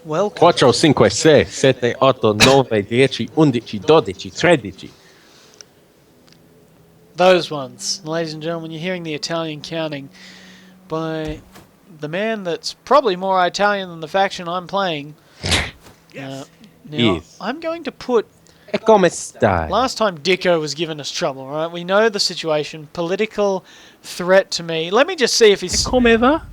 Welcome. 4, 5, 6, 7, 8, 9, 10, 11, 12, 13. Those ones. Ladies and gentlemen, you're hearing the Italian counting by the man that's probably more Italian than the faction I'm playing. Now, Yes. I'm going to put... E come stai? Last time Dicko was giving us trouble, right? We know the situation. Political threat to me. Let me just see if he's... Come va?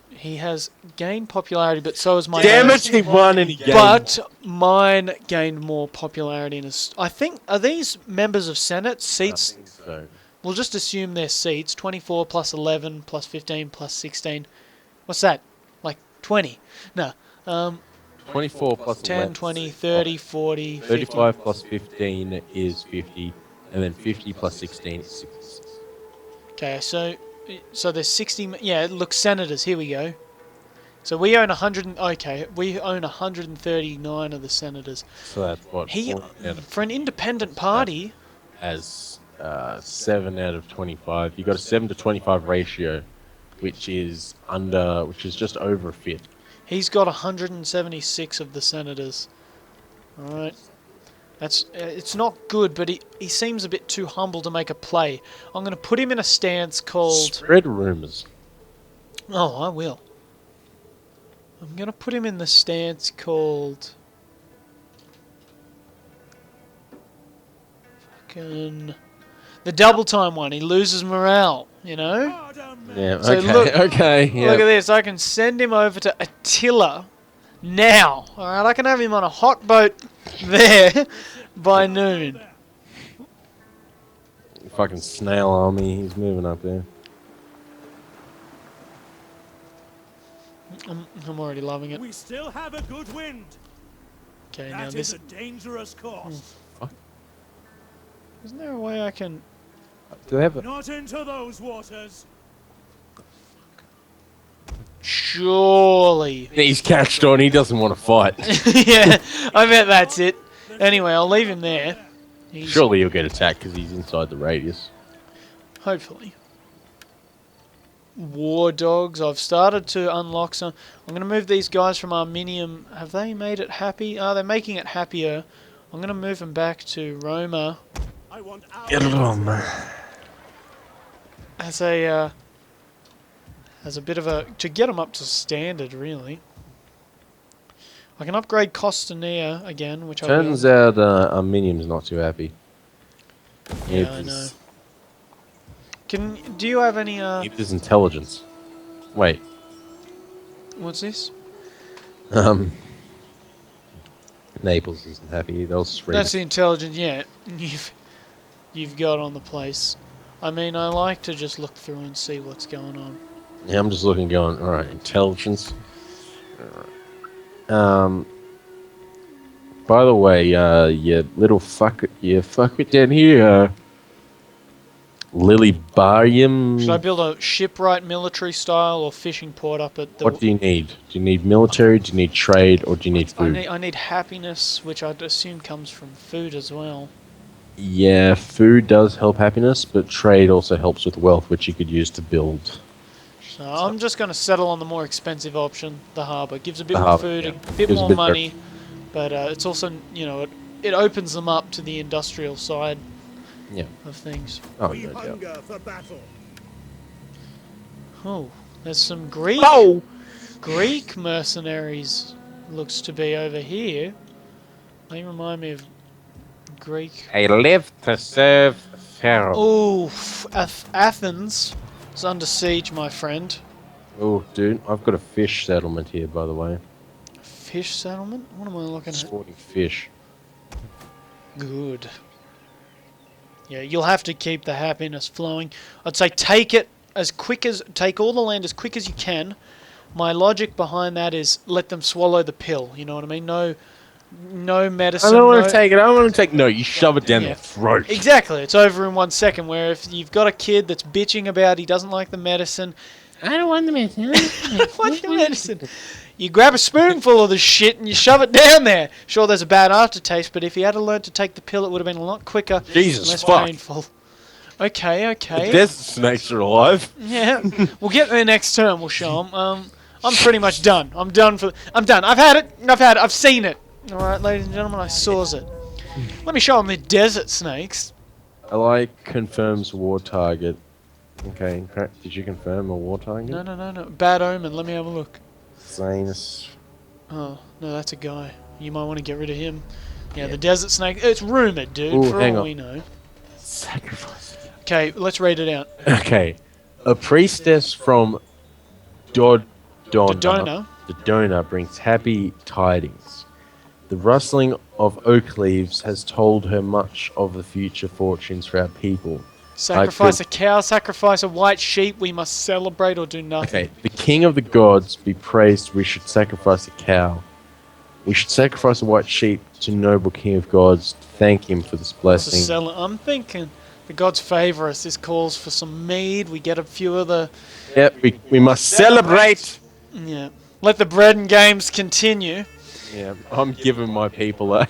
He has gained popularity, but so has my... Damn it, he won and he gained. But mine gained more popularity. I think... Are these members of Senate seats? I think so. We'll just assume they're seats. 24 plus 11 plus 15 plus 16. What's that? Like 20? No. 24 plus 10, 11. 20, 30, 40, 35 50. plus 15 is 50. And then 50 plus 16 is 66. Okay, so there's 60... Yeah, look, senators. Here we go. So we own 100... Okay, we own 139 of the senators. So that's what? He, 4 out of for an independent party... As 7 out of 25. You got a 7 to 25 ratio, which is just over a fifth. He's got 176 of the senators. Alright. It's not good, but he seems a bit too humble to make a play. I'm going to put him in a stance called... Spread rumors. Oh, I will. I'm going to put him in the stance called... Fucking... The double time one. He loses morale, you know? Yeah, So okay, look- okay. Yeah. Look at this. I can send him over to Attila now. Alright, I can have him on a hot boat there by noon. Fucking snail army, he's moving up there. I'm already loving it. We still have a good wind. Okay, now That this... is a dangerous course. Isn't there a way I can... Do they have a... Not into those waters. Surely. He's catched on, he doesn't want to fight. Yeah, I bet that's it. Anyway, I'll leave him there. He's... Surely he'll get attacked because he's inside the radius. Hopefully. War dogs. I've started to unlock some. I'm going to move these guys from Arminium. Have they made it happy? Oh, they're making it happier. I'm going to move them back to Roma. I want Get it on, man. As a bit of a... To get them up to standard, really. I can upgrade Costania again, which I will. Turns out Arminium's not too happy. Yeah, I know. Do you have any... There's intelligence. Wait. What's this? Naples isn't happy. They'll spread. That's the intelligence, yeah. You've got on the place. I mean, I like to just look through and see what's going on. Yeah, I'm just looking, going. All right, intelligence. By the way, you little fuck down here, Lilybarium. Should I build a shipwright military style or fishing port up at the... What do you need? Do you need military? Do you need trade? Or do you need food? I need happiness, which I'd assume comes from food as well. Yeah, food does help happiness, but trade also helps with wealth, which you could use to build. So I'm just going to settle on the more expensive option, the harbour. Gives a bit The more harbour, food, yeah. a bit Gives a more bit money, but it's also, you know, it opens them up to the industrial side Yeah. of things. Oh, We no doubt. hunger for battle. Oh, there's some Greek mercenaries looks to be over here. They remind me of Greek. I live to serve Pharaoh. Oh, Athens is under siege, my friend. Oh, dude, I've got a fish settlement here, by the way. Fish settlement? What am I looking at? Exporting fish. Good. Yeah, you'll have to keep the happiness flowing. I'd say take all the land as quick as you can. My logic behind that is let them swallow the pill. You know what I mean? No medicine. I don't want to take it. I don't want to take. No, you shove it down Yeah. their throat. Exactly. It's over in 1 second. Where if you've got a kid that's bitching about he doesn't like the medicine, I don't want the medicine. what's the medicine? You grab a spoonful of the shit and you shove it down there. Sure, there's a bad aftertaste, but if he had learned to take the pill, it would have been a lot quicker, Jesus and less fuck. painful. Okay. The desert snakes are alive. Yeah, we'll get there next turn. We'll show them. I'm pretty much done. I'm done. I've had it. I've seen it. All right, ladies and gentlemen, I saws it. Let me show them the desert snakes. I like confirms war target. Okay, did you confirm a war target? No. Bad omen. Let me have a look. Zanus. Oh, no, that's a guy. You might want to get rid of him. Yeah, the desert snake. It's rumored, dude. Ooh, for hang all on. we know. Sacrifice. Okay, let's read it out. Okay. A priestess from Dodona. Dodona brings happy tidings. The rustling of oak leaves has told her much of the future fortunes for our people. Sacrifice a cow, sacrifice a white sheep. We must celebrate or do nothing. Okay, the king of the gods be praised. We should sacrifice a cow. We should sacrifice a white sheep to noble king of gods. Thank him for this blessing. I'm thinking the gods favour us. This calls for some mead. We get a few of the... Yep, we must celebrate. Yeah. Let the bread and games continue. Yeah, I'm giving my people a...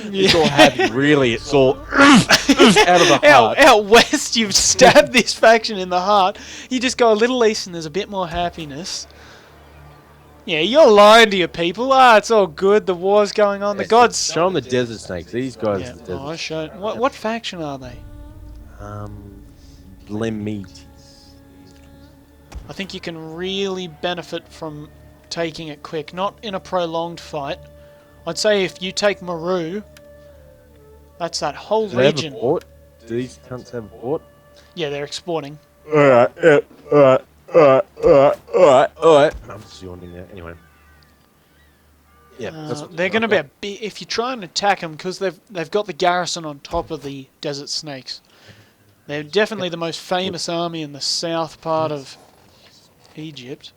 It's all happy. Really, it's all out of the heart. Out west, you've stabbed this faction in the heart. You just go a little east and there's a bit more happiness. Yeah, you're lying to your people. It's all good. The war's going on. The gods... Show them the desert snakes. These guys Yeah. are the desert I showed... What faction are they? Lemete. I think you can really benefit from taking it quick. Not in a prolonged fight. I'd say if you take Maru... That's that whole Do they have a region. port? Do these cunts have a port? Yeah, they're exporting. Alright. I'm just yawning there. Anyway. Yeah, that's what They're going to be a bit... If you try and attack them, because they've got the garrison on top of the Desert Snakes. They're definitely the most famous army in the south part of Egypt.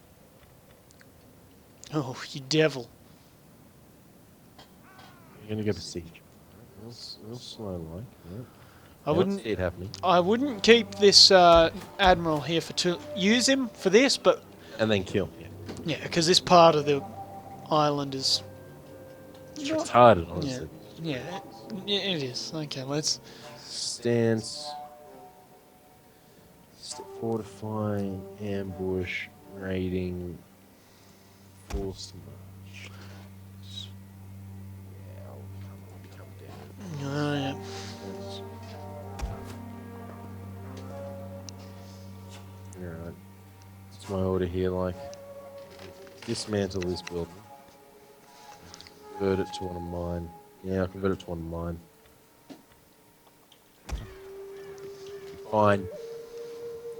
Oh, you devil. You're gonna go besiege. Real slow like. Yeah. I wouldn't... see it happening. I wouldn't keep this admiral here for use him for this, but And then kill. Yeah. yeah, because this part of the island is It's retarded, honestly. yeah, it is. Okay, let's Stance. Fortifying, ambush, raiding, forced march. Yeah, I'll come down. oh, yeah. Alright. It's my order here, like, dismantle this building. Convert it to one of mine. Yeah, I'll convert it to one of mine. Fine.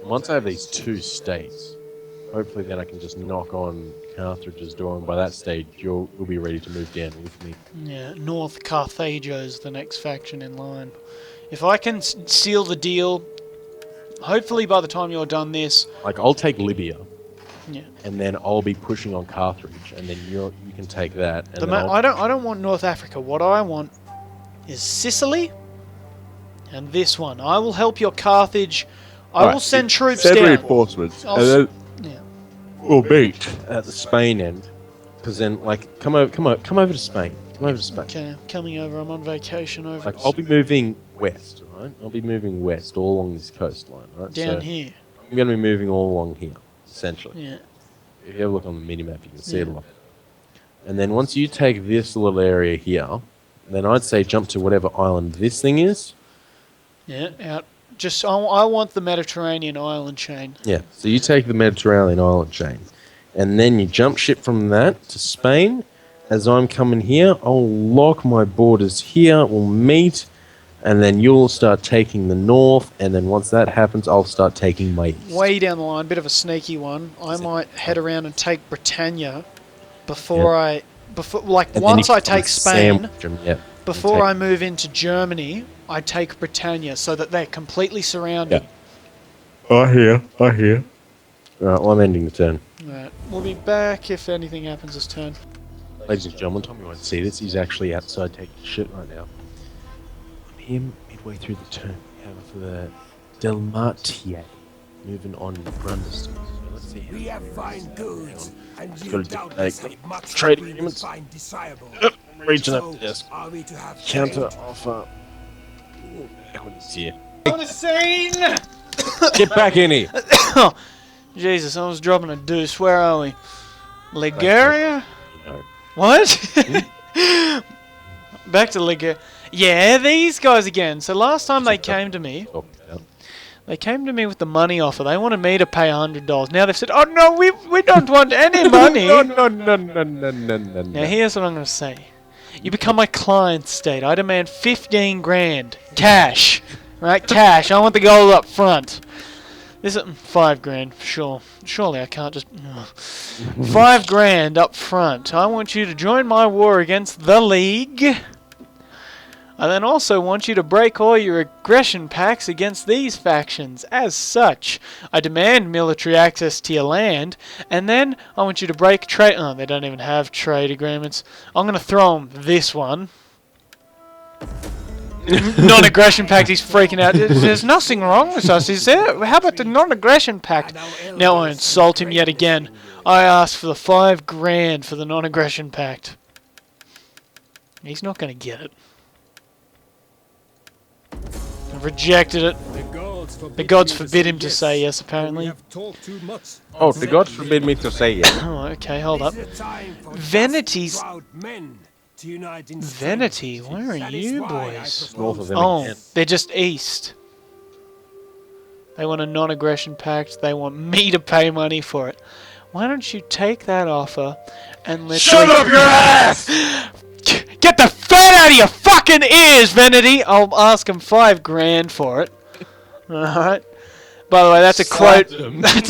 And once I have these two states, hopefully then I can just knock on Carthrage's door, and by that stage you'll be ready to move down with me. Yeah, North Carthago's the next faction in line. If I can seal the deal, hopefully by the time you're done this... Like, I'll take Libya, Yeah. and then I'll be pushing on Carthage, and then you can take that. And then I don't want North Africa. What I want is Sicily and this one. I will help your Carthage. I will send troops send down. reinforcements, I'll and then Yeah. we'll meet at the Spain end. Because then, like, come over to Spain. Come over to Spain. Okay, I'm coming over. I'm on vacation over Like, I'll be moving west, right? I'll be moving west all along this coastline, right? down So here. I'm going to be moving all along here, essentially. Yeah. If you have a look on the mini-map, you can see Yeah. it a lot. And then once you take this little area here, then I'd say jump to whatever island this thing is. Yeah, out. Just, I want the Mediterranean island chain. Yeah, so you take the Mediterranean island chain. And then you jump ship from that to Spain. As I'm coming here, I'll lock my borders here, we'll meet, and then you'll start taking the north, and then once that happens, I'll start taking my east. Way down the line, bit of a sneaky one. I might head around and take Britannia before And once then I you take can Spain, sandwich 'em, yeah. before take- I move into Germany, I take Britannia so that they're completely surrounded. I hear. Right, well, I'm ending the turn. Right, we'll be back if anything happens this turn. Ladies and gentlemen, Tommy won't see this. He's actually outside taking shit right now. I'm here midway through the turn. We have the Delmartier moving on Brundiston. So let's see how We have fine goods, and Just you gotta doubtless take have much trading that we agreements. find desirable. reaching So, up the desk. are we to have Counter trade? offer. Equities here. Insane! Get back in here. Jesus, I was dropping a deuce. Where are we? Liguria? No. What? Back to Liguria. Yeah, these guys again. So last time they came to me, they came to me with the money offer. They wanted me to pay $100. Now they've said, "Oh no, we don't want any money." No. Now here's what I'm going to say. You become my client state. I demand 15 grand cash, right? Cash. I want the gold up front. This is 5 grand, sure. Surely I can't just 5 grand up front. I want you to join my war against the League. I then also want you to break all your aggression pacts against these factions. As such, I demand military access to your land, and then I want you to break trade... Oh, they don't even have trade agreements. I'm going to throw them this one. Non-aggression pact, he's freaking out. There's nothing wrong with us, is there? How about the non-aggression pact? Now I insult him yet again. I ask for the 5 grand for the non-aggression pact. He's not going to get it. I've rejected it. The gods forbid him to say yes, apparently. Oh, the gods forbid me to say yes. Oh, okay, hold up. Vanity's... Vanity, where are you boys? North of them Oh, again. they're just east. They want a non-aggression pact. They want me to pay money for it. Why don't you take that offer and let's... Shut up your ass! Get the fat out of your fucking ears, Vanity! I'll ask him 5 grand for it. Alright. By the way, that's a quote.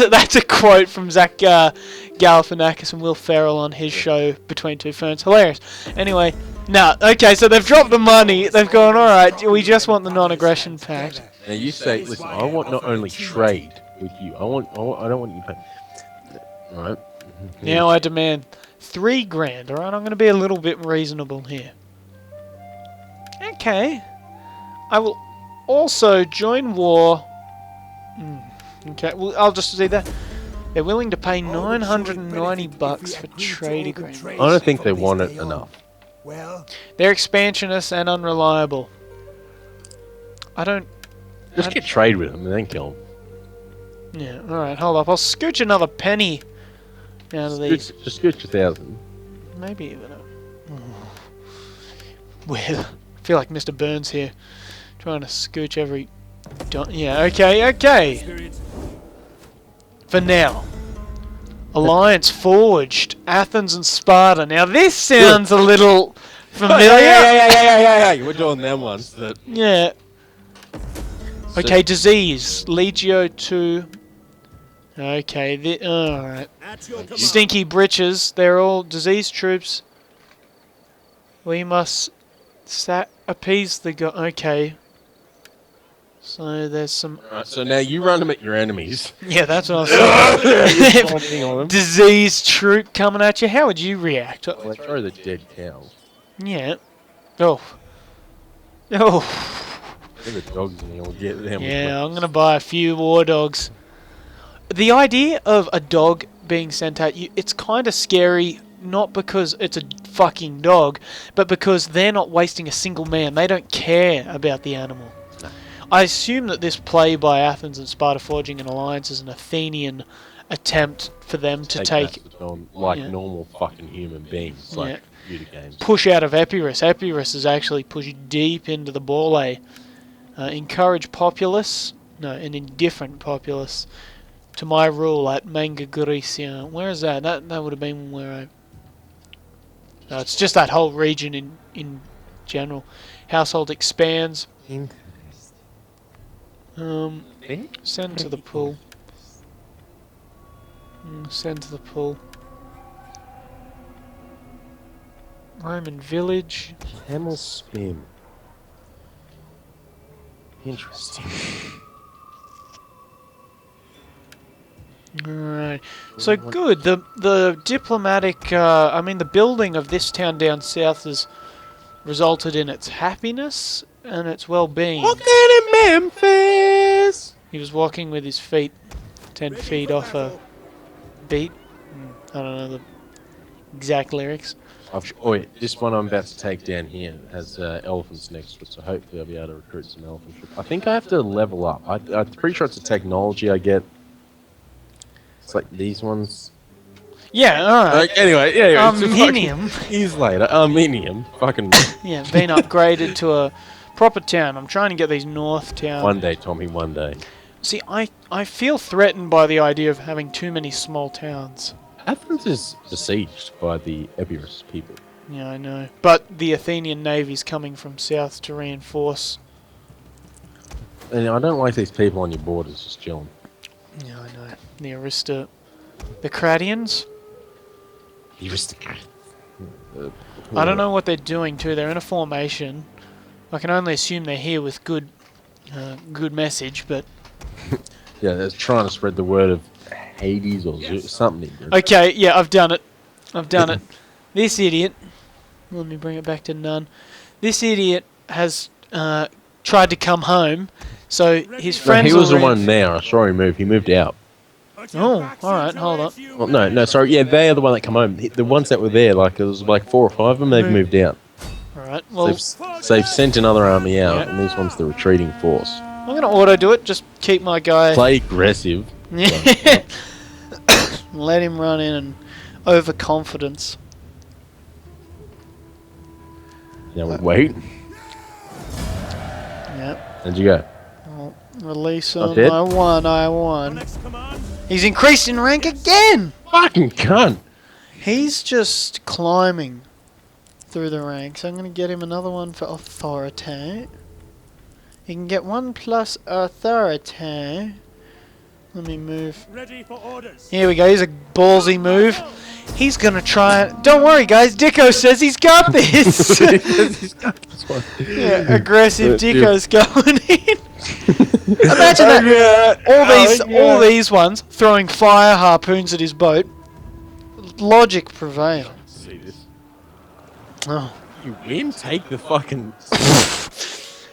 That's a quote from Zach Galifianakis and Will Ferrell on his show Between Two Ferns. Hilarious. Anyway, okay, so they've dropped the money. They've gone, alright, we just want the non-aggression pact. Now you say, listen, I want not only trade with you, I don't want you to pay. Alright. Now I demand 3 grand, alright? I'm going to be a little bit reasonable here. Okay. I will also join war... Okay, well, I'll just say that. They're willing to pay $990 for trade agreements. I don't think they want it enough. They're expansionist and unreliable. Just get trade with them and then kill them. Yeah, alright, hold up. I'll scooch another penny out of these. Just scooch 1,000. Maybe even a... Well, I feel like Mr. Burns here. Trying to scooch every... Yeah, okay. For now. Alliance forged. Athens and Sparta. Now this sounds a little familiar. Yeah. We're doing them ones. Yeah. Okay, disease. Legio 2. Okay, alright. Stinky britches. They're all disease troops. We must appease the god. Okay. So there's some... Right, so now you run them at your enemies. Yeah, that's what I was saying. Disease troop coming at you. How would you react? Well, throw the dead cows. Yeah. Oh. Get the dogs and you'll get them. Yeah, I'm going to buy a few war dogs. The idea of a dog being sent at you, it's kind of scary, not because it's a fucking dog, but because they're not wasting a single man. They don't care about the animal. I assume that this play by Athens and Sparta forging an alliance is an Athenian attempt for them to take normal fucking human beings, like computer games. Push out of Epirus. Epirus is actually pushed deep into the Borley. Encourage populace, an indifferent populace, to my rule at Manga Grecia. Where is that? That would have been where I... No, it's just that whole region in general. Household expands. Send to the pool. Send to the pool. Roman village. Camel spin. Interesting. Alright. So good. The diplomatic I mean the building of this town down south has resulted in its happiness and its well-being. Look at him, Memphis! He was walking with his feet 10 feet off a beat. I don't know the exact lyrics. This one I'm about to take down here has elephants next to it, so hopefully I'll be able to recruit some elephants. I think I have to level up. I'm pretty sure it's a technology I get. It's like these ones. Yeah, alright. Like, anyway, yeah. It's a Ammonium. fucking- Years later, ammonium. Fucking Yeah, been upgraded to a proper town. I'm trying to get these north towns. one day, Tommy. One day. See, I feel threatened by the idea of having too many small towns. Athens is besieged by the Epirus people. Yeah, I know. But the Athenian navy's coming from south to reinforce. And I don't like these people on your borders just chilling. Yeah, I know. The Cratians? The aristocrats. I don't know what they're doing too. They're in a formation. I can only assume they're here with good message, but... Yeah, they're trying to spread the word of Hades or something. Okay, yeah, I've done it. This idiot... Let me bring it back to none. This idiot has tried to come home, so his No, friends he was the already- one there. I saw him move. He moved out. Oh, alright, hold up. Well, no, sorry. Yeah, they are the one that come home. The ones that were there, like it was like 4 or 5 of them, they've moved out. Alright, So well, they've sent another army out, Yeah. and this one's the retreating force. I'm going to auto-do it, just keep my guy... Play aggressive. Yeah. Let him run in and overconfidence. Now we wait. Yep. And you go. I'll release Not him. dead? I won. He's increased in rank again! Fucking cunt. He's just climbing through the ranks. I'm going to get him another one for authority. He can get 1 plus authority. Let me move. Ready for orders. Here we go. Here's a ballsy move. He's going to try it. Don't worry, guys. Dicko says he's got this. Yeah, aggressive Dicko's going in. Imagine that. All these ones throwing fire harpoons at his boat. Logic prevails. See this? Oh. You win? Take the fucking...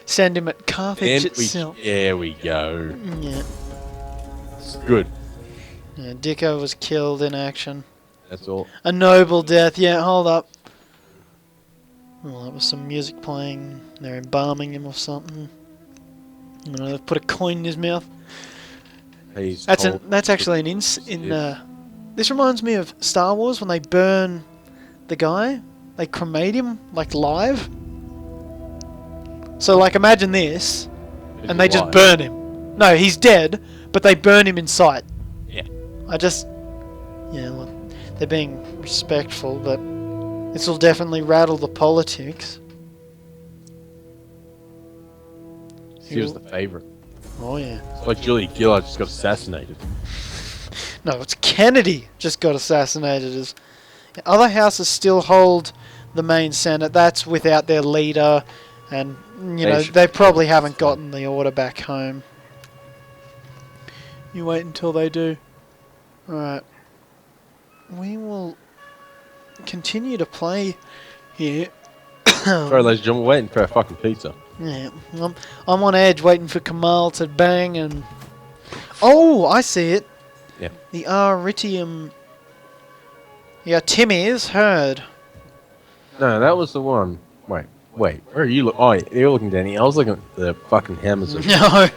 Send him at Carthage Then itself. there we go. Yeah. It's good. Yeah, Dicko was killed in action. That's all. A noble death. Yeah, hold up. Well, that was some music playing. They're embalming him or something. I don't know, they've put a coin in his mouth. He's That's told- actually an this reminds me of Star Wars when they burn the guy. They cremate him like live. So like imagine this, He's and they just alive. burn him. No, he's dead, but they burn him in sight. Yeah. Yeah, look, they're being respectful, but this will definitely rattle the politics. She was the favourite. Oh yeah. It's like Julia Gillard just got assassinated. No, it's Kennedy just got assassinated. Other houses still hold the main Senate. That's without their leader, and they probably haven't gotten the order back home. You wait until they do. Alright. We will continue to play here. Sorry, ladies and gentlemen, we're waiting for our fucking pizza. Yeah, I'm on edge waiting for Kamal to bang and... Oh, I see it. Yeah. The Aritium... Yeah, Timmy's heard. No, that was the one. Wait. Where are you? Oh, yeah, you're looking down here. I was looking at the fucking hammers. Of... No.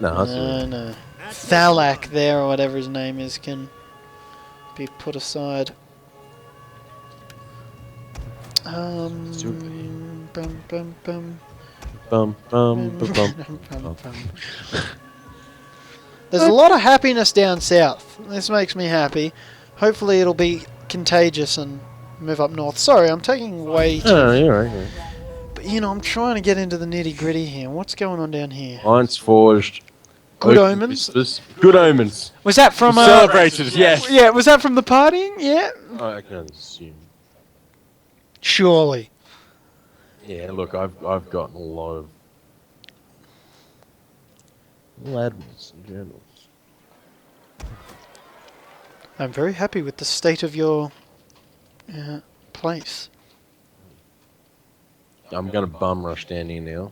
No, I see. No. Thalak there, or whatever his name is, can be put aside. Bum, bum, bum. Bum, bum, bum, bum. There's a lot of happiness down south. This makes me happy. Hopefully it'll be contagious and move up north. Sorry, I'm taking way too... Oh, you're right. Yeah. But, I'm trying to get into the nitty-gritty here. What's going on down here? Irons forged. Good oak omens? whispers. Good omens. Was that from... Celebrated, yes. Yeah, was that from the partying? Yeah. I can only assume. Surely. Yeah, look, I've gotten a lot of admirals and generals. I'm very happy with the state of your place. I'm gonna bum rush down here now.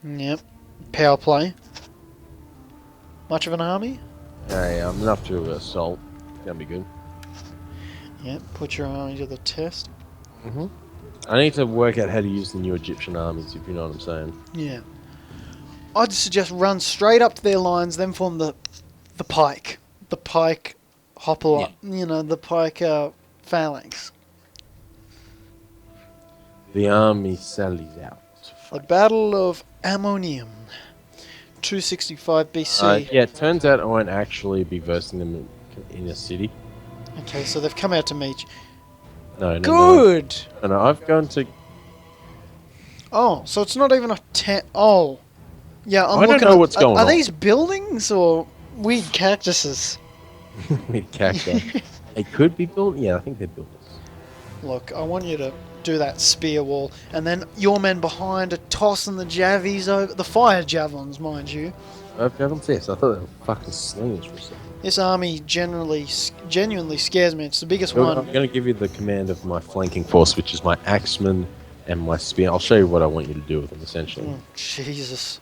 Yep. Power play. Much of an army? Hey, I'm enough to assault. Gonna be good. Yep. Put your army to the test. I need to work out how to use the new Egyptian armies, if you know what I'm saying. Yeah. I'd suggest run straight up to their lines, then form the pike. The pike hopper, the pike phalanx. The army sallies out to The fight. Battle of Ammonium, 265 BC. Yeah, it turns out I won't actually be versing them in a city. Okay, so they've come out to meet you. No. Good! No, I've gone to... Oh, so it's not even a tent. Oh. Yeah, I'm I don't looking know at... what's going Are on. these buildings or weird cactuses? with cacti. They could be built. Yeah, I think they're builders. Look, I want you to do that spear wall, and then your men behind are tossing the javies over... The fire javelins, mind you. I've got them this. I thought they were fucking slingers for a second. This army genuinely scares me. It's the biggest I'm one. going to give you the command of my flanking force, which is my axemen and my spear. I'll show you what I want you to do with them, essentially. Oh, Jesus.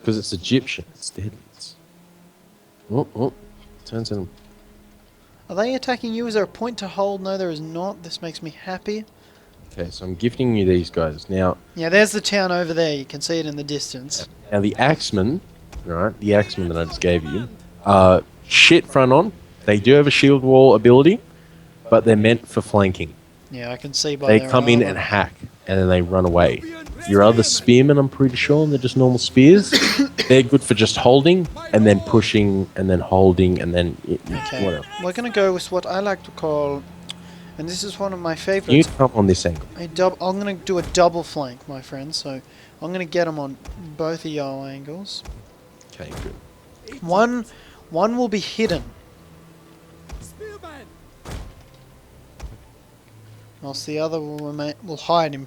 Because it's Egyptian. It's deadly. Turns in. Are they attacking you? Is there a point to hold? No, there is not. This makes me happy. Okay, so I'm gifting you these guys. Now, Yeah, there's the town over there. You can see it in the distance. now the axemen, right? The axemen that I just gave you, shit front on. They do have a shield wall ability, but they're meant for flanking. Yeah, I can see by They their come in armor. and hack, and then they run away. Your other spearmen, I'm pretty sure, they're just normal spears. They're good for just holding, and then pushing, and then holding, and then Okay, whatever. we're gonna go with what I like to call, and this is one of my You favorites. come on this angle. I'm gonna do a double flank, my friend. So I'm gonna get them on both of your angles. Okay, good. One will be hidden, Spearman! whilst the other will hide in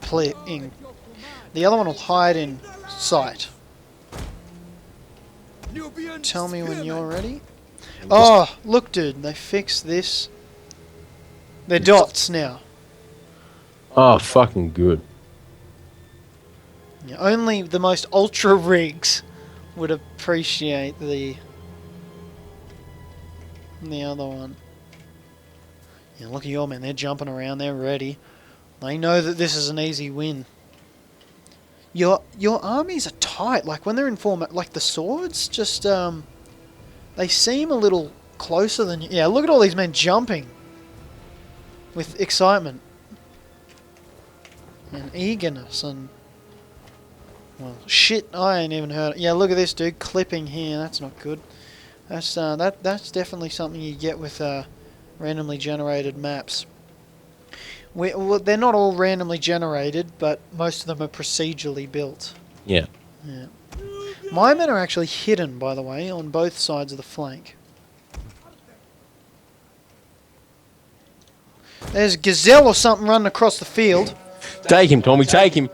The other one will hide in sight. Nubian Tell me when spearman! you're ready. Oh, look, dude, they fixed this. They're dots now. Oh, fucking good. Yeah, only the most ultra rigs would appreciate the other one. Yeah, look at your men. They're jumping around. They're ready. They know that this is an easy win. Your armies are tight. Like when they're in format, like the swords, just they seem a little closer than you. Yeah, look at all these men jumping with excitement and eagerness and. Well, shit, I ain't even heard it. Yeah, look at this dude clipping here. That's not good. That's definitely something you get with randomly generated maps. Well, they're not all randomly generated, but most of them are procedurally built. Yeah. Yeah. My men are actually hidden, by the way, on both sides of the flank. There's a gazelle or something running across the field. Take him, Tommy, take him.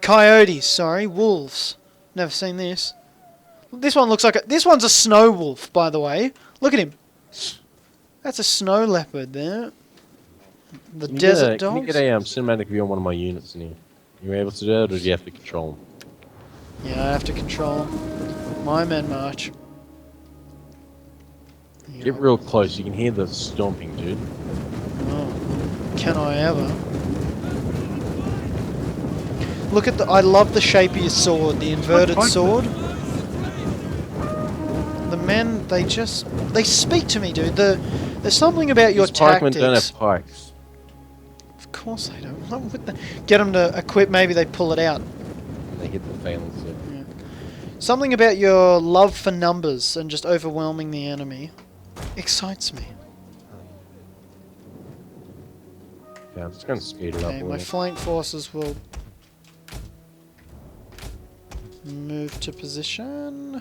Coyotes, sorry, wolves. Never seen this. This one looks like this one's a snow wolf, by the way. Look at him. That's a snow leopard there. The desert Can you dogs. get a cinematic view on one of my units in here? You able to do that, or do you have to control them? Yeah, I have to control 'em. My men march. Get real close. You can hear the stomping, dude. Oh, can I ever? Look at I love the shape of your sword, the inverted sword. The men, they speak to me, dude. There's something about your These pikemen tactics. don't have pikes. Of course they don't. Get them to equip, maybe they pull it out. They hit the phalanx. Yeah. Something about your love for numbers and just overwhelming the enemy excites me. Yeah, I'm just going to speed it up Okay, a my little. flank forces will move to position.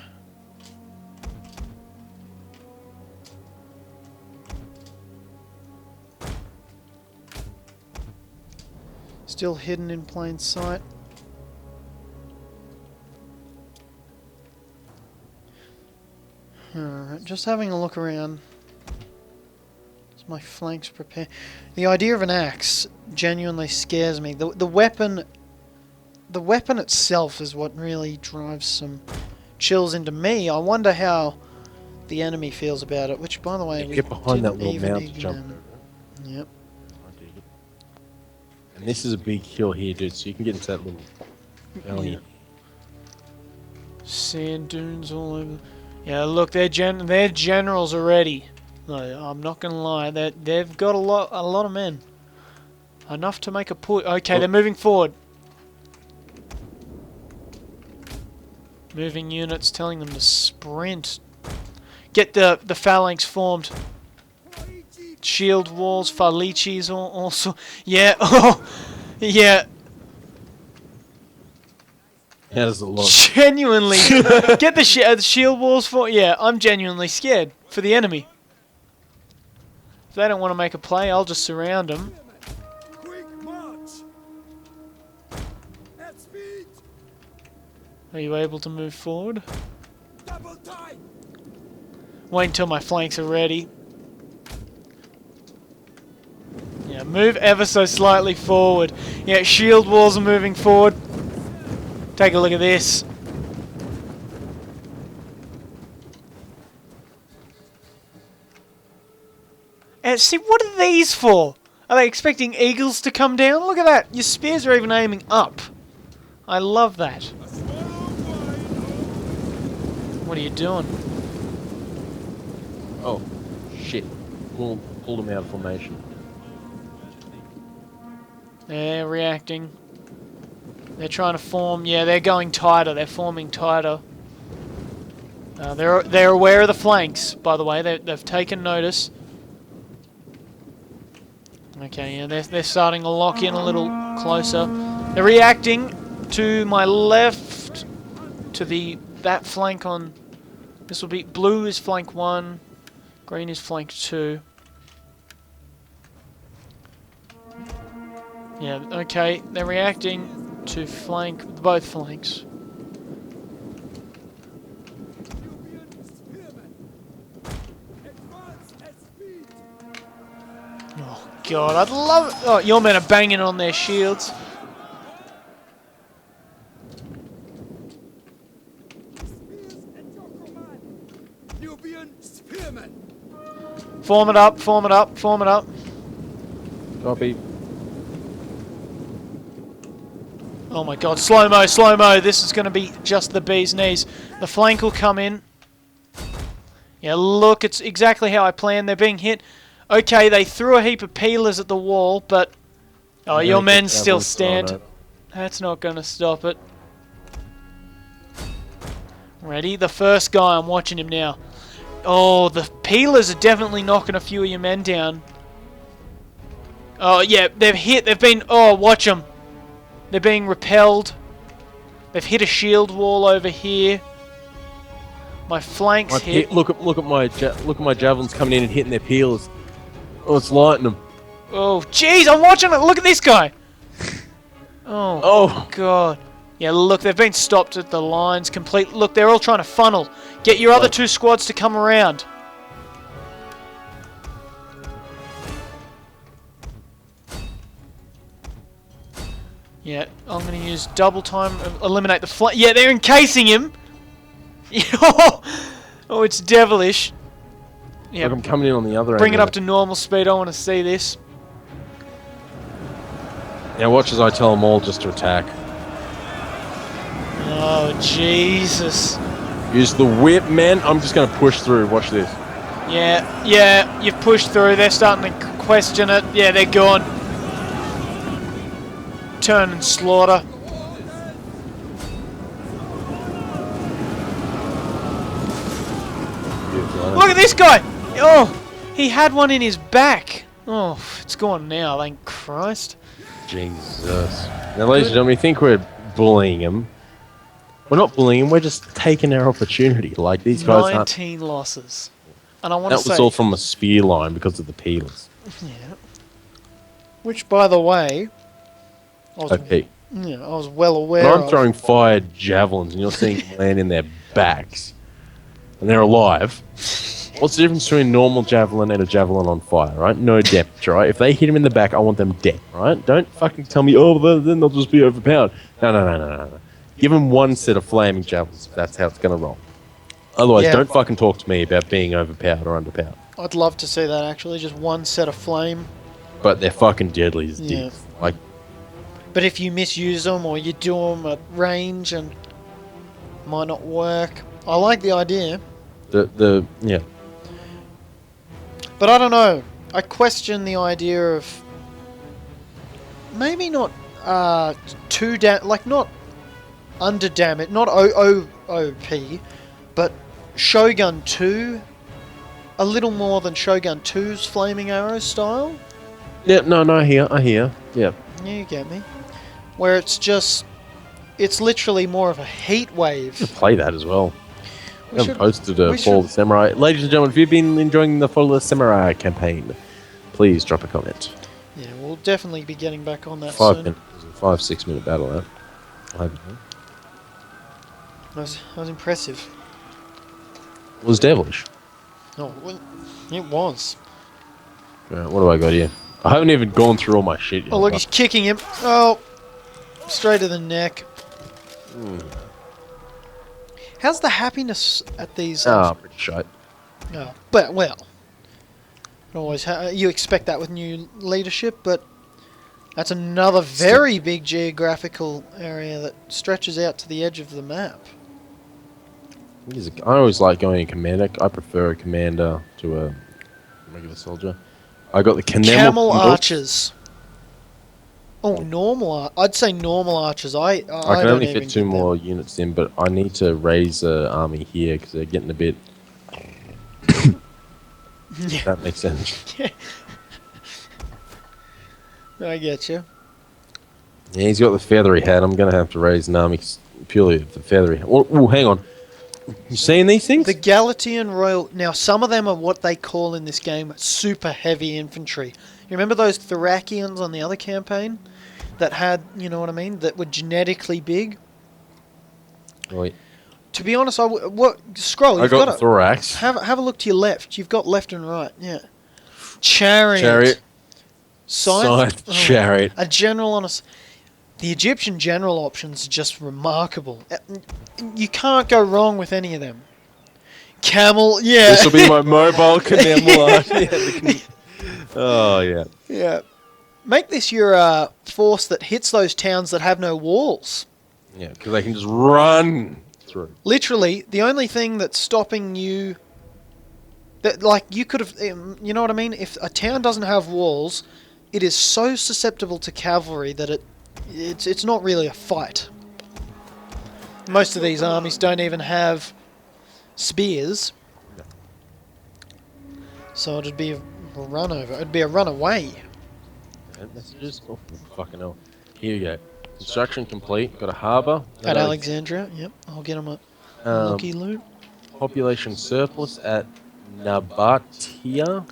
Still hidden in plain sight. Alright, just having a look around. Is my flanks prepared? The idea of an axe genuinely scares me. The weapon itself is what really drives some chills into me. I wonder how the enemy feels about it, which by the way, we Get behind that didn't little even mountain jump. examine. Yep. And this is a big hill here, dude, so you can get into that little valley. Yeah. Sand dunes all over. Yeah, look, their generals are ready. No, I'm not gonna lie. They've got a lot of men. Enough to make a push. Okay, they're moving forward. Moving units, telling them to sprint. Get the phalanx formed. Shield walls, Falicis, also. Yeah. Oh, yeah. How does it look? Genuinely. Get the shield walls for. Yeah, I'm genuinely scared for the enemy. If they don't want to make a play, I'll just surround them. Quick march. At speed. Are you able to move forward? Double time. Wait until my flanks are ready. Yeah, move ever so slightly forward. Yeah, shield walls are moving forward. Take a look at this. And see, what are these for? Are they expecting eagles to come down? Look at that. Your spears are even aiming up. I love that. What are you doing? Oh, shit. Pull them out of formation. They're reacting. They're trying to form. Yeah, they're going tighter. They're forming tighter. They're aware of the flanks, by the way. They've taken notice. Okay, yeah, they're starting to lock in a little closer. They're reacting to my left, to that flank on. This will be blue is flank 1, green is flank 2. Yeah, okay, they're reacting to flank both flanks. Oh god, I'd love it. Oh, your men are banging on their shields. Nubian spearmen. Form it up, form it up, form it up. Copy. Oh my god, slow-mo, slow-mo. This is going to be just the bee's knees. The flank will come in. Yeah, look, it's exactly how I planned. They're being hit. Okay, they threw a heap of peelers at the wall, but... Oh, your men still stand. That's not going to stop it. Ready? The first guy, I'm watching him now. Oh, the peelers are definitely knocking a few of your men down. Oh, yeah, they've hit. They've been... Oh, watch them. They're being repelled. They've hit a shield wall over here. My flanks hit. Look at my javelins coming in and hitting their peelers. Oh, it's lighting them. Oh, jeez, I'm watching it. Look at this guy. Oh, God. Yeah, look, they've been stopped at the lines complete. Look, they're all trying to funnel. Get your other two squads to come around. Yeah, I'm going to use double time, eliminate the flank. Yeah, they're encasing him. Oh, it's devilish. Yeah, Look, I'm coming in on the other end. bring it up to normal speed. I want to see this. Now watch as I tell them all just to attack. Oh, Jesus. Use the whip, man. I'm just going to push through. Watch this. Yeah, you've pushed through. They're starting to question it. Yeah, they're gone. Turn and slaughter. Look at this guy! Oh, he had one in his back. Oh, it's gone now, thank Christ. Jesus. Now, ladies and gentlemen, you think we're bullying him. We're not bullying him, we're just taking our opportunity. Like, these guys aren't... 19 losses. And I want to That say... was all from a spear line because of the peelers. Yeah. Which, by the way... I was, Okay. yeah, I was well aware But I'm of. throwing fired javelins and you're seeing them land in their backs. And they're alive. What's the difference between a normal javelin and a javelin on fire, right? No depth, right? If they hit him in the back, I want them dead, right? Don't fucking tell me, oh, then they'll just be overpowered. No. Give them one set of flaming javelins. That's how it's going to roll. Otherwise, Yeah. don't fucking talk to me about being overpowered or underpowered. I'd love to see that, actually. Just one set of flame. But they're fucking deadly as Yeah. dicks. Like, But if you misuse them or you do them at range and might not work. I like the idea. yeah. But I don't know. I question the idea of maybe not like not under damage, not OP, but Shogun 2, a little more than Shogun 2's flaming arrow style. Yeah, no, I hear. Yeah. You get me. Where it's literally more of a heat wave. Play that as well. We I haven't posted a Fall of the Samurai. Ladies and gentlemen, if you've been enjoying the Fall of the Samurai campaign, please drop a comment. Yeah, we'll definitely be getting back on that 5 soon. minutes, 5-6 minute battle that. That was impressive. It was devilish. Oh, well, it was. Right, what do I got here? I haven't even gone through all my shit yet. Oh, look, he's kicking him. Oh, straight to the neck. How's the happiness at these? Pretty shite. Oh, but well, always you expect that with new leadership, but that's another very big geographical area that stretches out to the edge of the map. I always like going in commander. I prefer a commander to a regular soldier. I got the Camel archers. Oh, normal. I'd say normal archers. I can don't only even fit 2 more units in, but I need to raise the army here because they're getting a bit. Yeah. That makes sense. I get you. Yeah, he's got the feathery hat. I'm going to have to raise an army purely of the feathery hat. Oh, hang on. You seeing these things? The Galatian Royal... Now, some of them are what they call in this game super heavy infantry. You remember those Thracians on the other campaign? That had, you know what I mean? That were genetically big? Wait. To be honest, Scroll, I you've got got the thorax. Have a look to your left. You've got left and right, yeah. Chariot. Scythe. Chariot. A general on a... The Egyptian general options are just remarkable. You can't go wrong with any of them. Camel, yeah. This will be my mobile camel. Oh, yeah. Yeah. Make this your force that hits those towns that have no walls. Yeah, because they can just run through. Literally, the only thing that's stopping you... That, like, you could have... You know what I mean? If a town doesn't have walls, it is so susceptible to cavalry that it's not really a fight. Most of these armies don't even have spears. So it'd be a run over. It'd be a run away. Messages? Oh, fucking hell. Here you go. Construction complete. Got a harbour. At Alexandria, yep. I'll get them a lucky loot. Population surplus at Nabatea.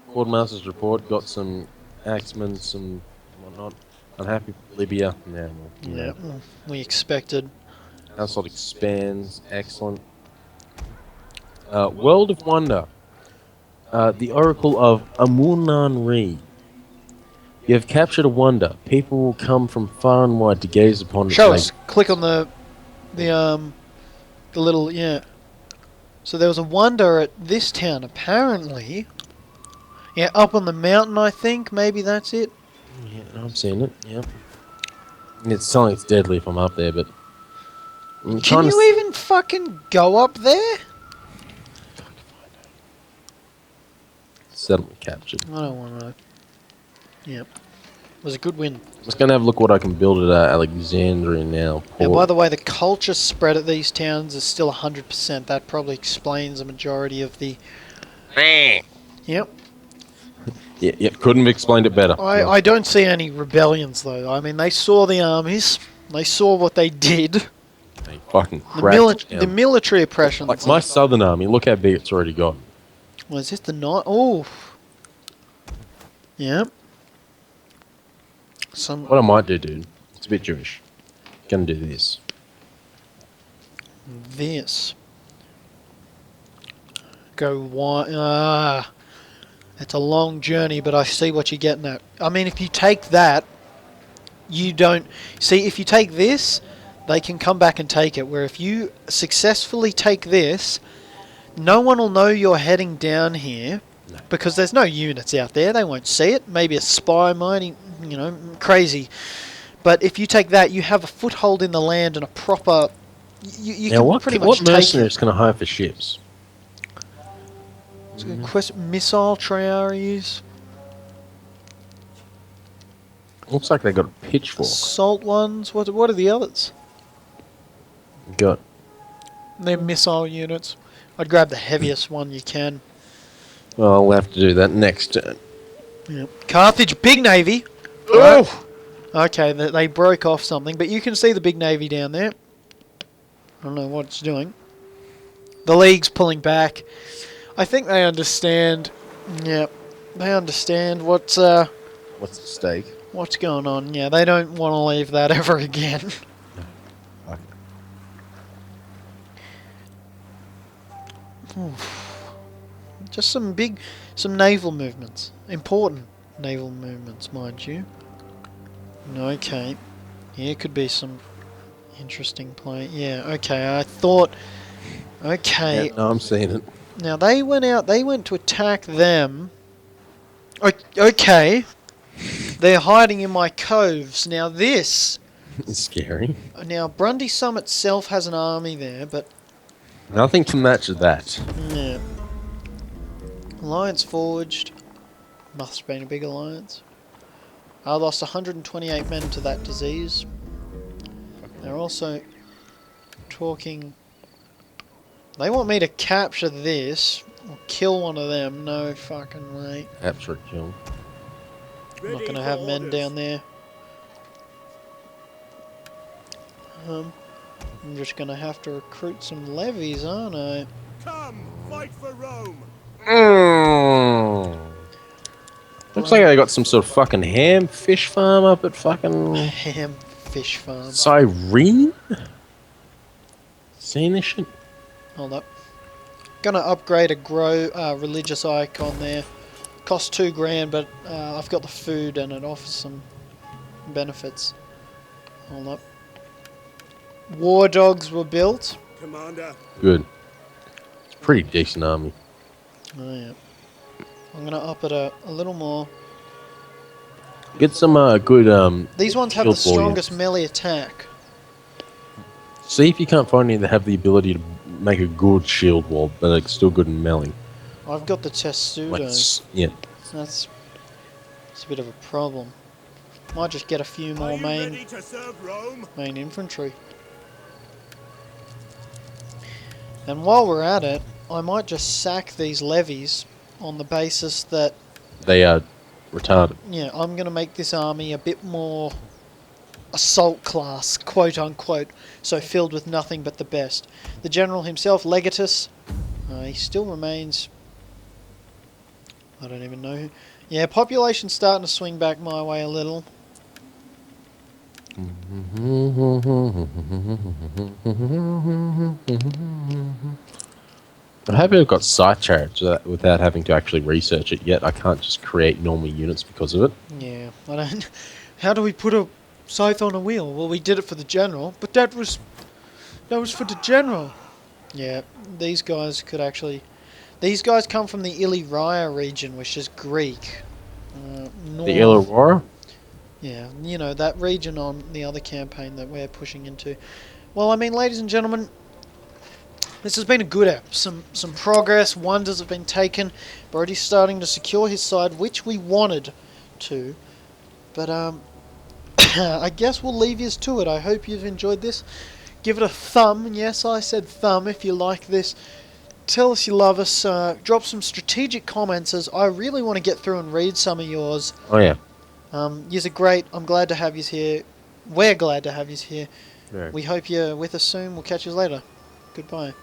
Quartermaster's report. Got some axemen, some whatnot. Unhappy Libya. Yeah, Yeah, we expected. Household expands. Excellent. World of Wonder. The Oracle of Amunan-Re. You have captured a wonder. People will come from far and wide to gaze upon its Show us. Click on the little, yeah. So there was a wonder at this town, apparently. Yeah, up on the mountain, I think. Maybe that's it. Yeah, I'm seeing it. Yeah. It's telling it's deadly if I'm up there, but can you even fucking go up there? Settlement captured. I don't want to. Yep. It was a good win. I'm just gonna have a look what I can build at Alexandria now. Now, by the way, the culture spread at these towns is still 100%. That probably explains a majority of the... Yep. Yeah, couldn't have explained it better. I don't see any rebellions, though. I mean, they saw the armies. They saw what they did. They fucking cracked the military oppression. Like my southern army, look how big it's already got. Was this the night? Oh. Yep. What I might do, dude, it's a bit Jewish. Gonna do this. Go one. It's a long journey, but I see what you're getting at. I mean, if you take that, you don't... See, if you take this, they can come back and take it. Where if you successfully take this, no one will know you're heading down here. No. Because there's no units out there. They won't see it. Maybe a spy might, you know, crazy. But if you take that, you have a foothold in the land and a proper... You now, can pretty much what take mercenaries can I hire for ships? It's got missile triaries. Looks like they got a pitchfork. Assault ones. What are the others? Got. They're missile units. I'd grab the heaviest one you can. Well, I'll have to do that next turn. Yep. Carthage, big navy. Oh! Okay, they broke off something, but you can see the big navy down there. I don't know what it's doing. The League's pulling back. I think they understand. Yep, they understand what's What's at stake? what's going on. Yeah, they don't want to leave that ever again. Okay. Just some naval movements. Important naval movements, mind you. Okay. Here could be some interesting play. Yeah, okay, I thought... Okay. Yeah, no, I'm seeing it. Now, they went to attack them. Okay. They're hiding in my coves. Now, this... It's scary. Now, Brundy Sum itself has an army there, but... Nothing to match that. Yeah. Alliance forged. Must have been a big alliance. I lost 128 men to that disease. They're also talking... They want me to capture this, or kill one of them. No fucking way. Capture kill. I'm not going to have men down there. I'm just going to have to recruit some levies, aren't I? Come, fight for Rome. Looks like I got some sort of fucking ham fish farm up at fucking Ham fish farm. Cyrene? Seen this shit? Hold up. Gonna upgrade a religious icon there. Costs $2,000, but I've got the food and it offers some benefits. Hold up. War dogs were built. Commander. Good. It's a pretty decent army. Oh yeah. I'm gonna up it a little more. Get some good These ones have the shield wall strongest units. melee attack. See if you can't find any that have the ability to make a good shield wall, but it's still good in melee. I've got the Testudo. Like, yeah. That's a bit of a problem. Might just get a few Are more you main ready to serve Rome? infantry. And while we're at it, I might just sack these levies on the basis that, They are retarded. yeah, I'm going to make this army a bit more assault class, quote unquote, so filled with nothing but the best. The general himself, Legatus, he still remains... I don't even know who... Yeah, population's starting to swing back my way a little. I'm happy I've got scythe chariots without having to actually research it yet. I can't just create normal units because of it. Yeah, I don't... How do we put a scythe on a wheel? Well, we did it for the general, but that was for the general. Yeah, these guys could actually... These guys come from the Illyria region, which is Greek. The Illawarra? Yeah, you know, that region on the other campaign that we're pushing into. Well, I mean, ladies and gentlemen, this has been a good app. Some progress, wonders have been taken. We're already starting to secure his side, which we wanted to. But, I guess we'll leave you to it. I hope you've enjoyed this. Give it a thumb. Yes, I said thumb if you like this. Tell us you love us. Drop some strategic comments, as I really want to get through and read some of yours. Oh, yeah. Yous are great. I'm glad to have yous here. We're glad to have yous here. Yeah. We hope you're with us soon. We'll catch you later. Goodbye.